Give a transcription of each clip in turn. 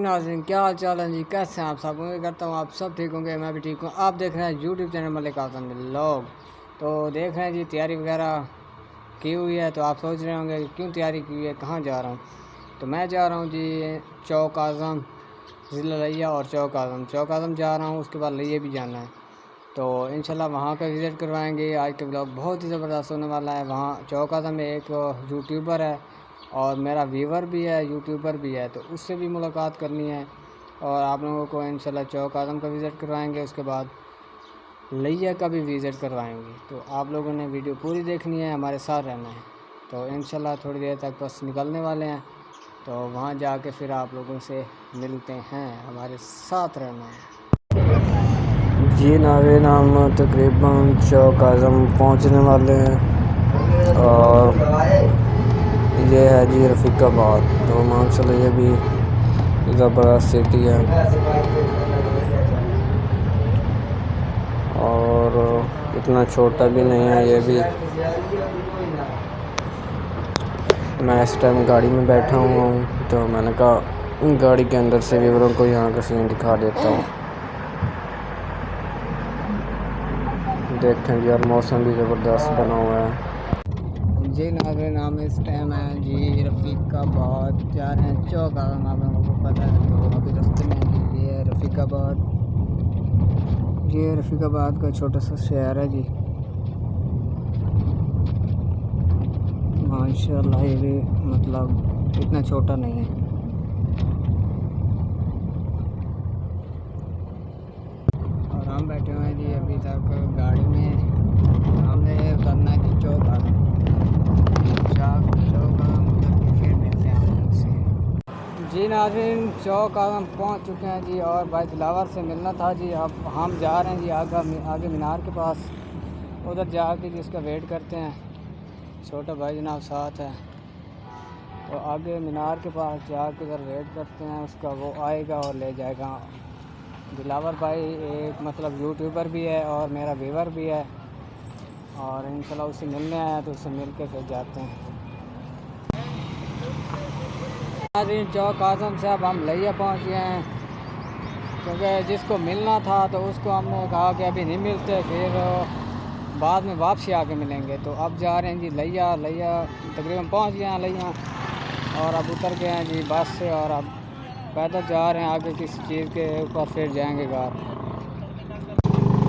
नाज़रीन, क्या हाल चाल है जी? कैसे हैं आप सब? उम्मीद करता हूँ आप सब ठीक होंगे, मैं भी ठीक हूँ। आप देख रहे हैं यूट्यूब चैनल मलिक आज़म व्लॉग। तो देख रहे हैं जी, तैयारी वगैरह की हुई है। तो आप सोच रहे होंगे कि क्यों तैयारी की हुई है, कहाँ जा रहा हूँ? तो मैं जा रहा हूँ जी चौक आज़म, ज़िला लिया और चौक आज़म जा रहा हूँ। उसके बाद लिया भी जाना है, तो इंशाल्लाह वहाँ का विज़िट करवाएंगे। आज का ब्लॉग बहुत ही ज़बरदस्त होने वाला है। वहाँ चौक आज़म में एक यूट्यूबर है और मेरा व्यूवर भी है, यूट्यूबर भी है, तो उससे भी मुलाकात करनी है। और आप लोगों को इंशाल्लाह चौक आज़म का विज़िट करवाएंगे, उसके बाद लिया का भी विज़िट करवाएंगे। तो आप लोगों ने वीडियो पूरी देखनी है, हमारे साथ रहना है। तो इंशाल्लाह थोड़ी देर तक बस निकलने वाले हैं, तो वहाँ जाके फिर आप लोगों से मिलते हैं, हमारे साथ रहना है जी। नाज़रीन, हम तकरीबन चौक आज़म पहुँचने वाले हैं और ये है जी रफ़ीकाबाद। तो माशाल्लाह ये भी ज़बरदस्त सिटी है और इतना छोटा भी नहीं है ये भी। मैं इस टाइम गाड़ी में बैठा हुआ हूँ, तो मैंने कहा गाड़ी के अंदर से व्यूअरों को यहाँ का सीन दिखा देता हूँ। देखें जी, और मौसम भी ज़बरदस्त बना हुआ है जी। नाज़रीन, हम इस टाइम है जी रफ़ीकाबाद जा रहे हैं चौक आज़म, आप लोगों को पता है। तो अभी रास्ते में जी ये रफ़ीकाबाद, ये रफ़ीकाबाद का छोटा सा शहर है जी। माशाल्लाह ये भी मतलब इतना छोटा नहीं है। और हम बैठे हुए हैं जी अभी तक गाड़ी में। हमने उतरना है जी चौक आज़म, चौक आज़म उतर के फिर मिलते हैं आपसे जी। नाज़रीन, चौक आज़म पहुँच चुके हैं जी और भाई दिलावर से मिलना था जी। अब हम जा रहे हैं जी आगे मीनार के पास, उधर जाके जी उसका वेट करते हैं। छोटा भाई जनाब साथ है, तो आगे मीनार के पास जाकर उधर वेट करते हैं उसका, वो आएगा और ले जाएगा। दिलावर भाई एक मतलब यूट्यूबर भी है और मेरा व्यूवर भी है, और इंशाल्लाह उससे मिलने आया, तो उससे मिल के फिर जाते हैं। चौक आज़म से अब हम लिया पहुँच गए हैं, क्योंकि जिसको मिलना था तो उसको हमने कहा कि अभी नहीं मिलते, फिर बाद में वापसी आके मिलेंगे। तो अब जा रहे हैं जी लिया तकरीबन पहुँच गए हैं लिया, और अब उतर गए हैं जी बस से, और अब पैदल जा रहे हैं आगे किसी चीज़ के ऊपर, फिर जाएंगे घर।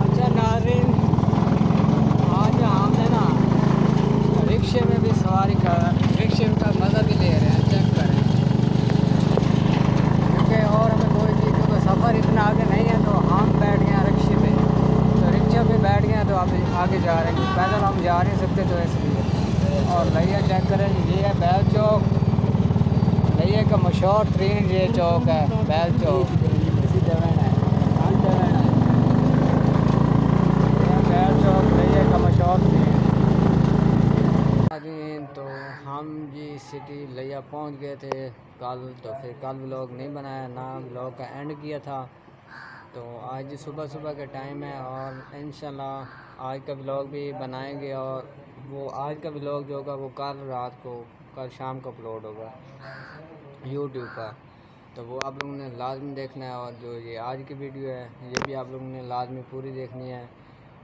अच्छा नाज़रीन, आज हमने ना रिक्शे में भी सवारी रिक्शे का मज़ा भी ले रहे हैं, चेक करें। क्योंकि और हमें कोई चीज़, क्योंकि सफ़र इतना आगे नहीं है, तो हम बैठ गए हैं रिक्शे पे। तो रिक्शे पे बैठ गए हैं, तो अब आगे जा रहे हैं, पैदल हम जा नहीं सकते, तो इसलिए। और भैया चेक करें, ये है बैल चौक, लिया का मशहूर तरीन ये चौक है, बैल चौक। बैल चौक लिया का मशहूर तरीन। तो हम जी सिटी लिया पहुंच गए थे कल, तो फिर कल व्लॉग नहीं बनाया, ना व्लॉग का एंड किया था। तो आज सुबह का टाइम है और इंशाल्लाह आज का व्लॉग भी बनाएंगे, और वो आज का व्लॉग जो होगा वो कल रात को, कल शाम को अपलोड होगा यूट्यूब पर। तो वो आप लोगों ने लाजमी देखना है, और जो ये आज की वीडियो है ये भी आप लोगों ने लाजमी पूरी देखनी है।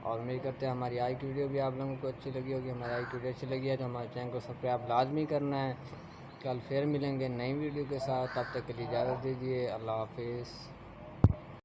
और उम्मीद करते हैं हमारी आज की वीडियो भी आप लोगों को अच्छी लगी होगी। हमारी आज की वीडियो अच्छी लगी है तो हमारे चैनल को सब्सक्राइब लाजमी करना है। कल फिर मिलेंगे नई वीडियो के साथ, तब तक के लिए इजाज़त दीजिए। अल्लाह हाफिज़।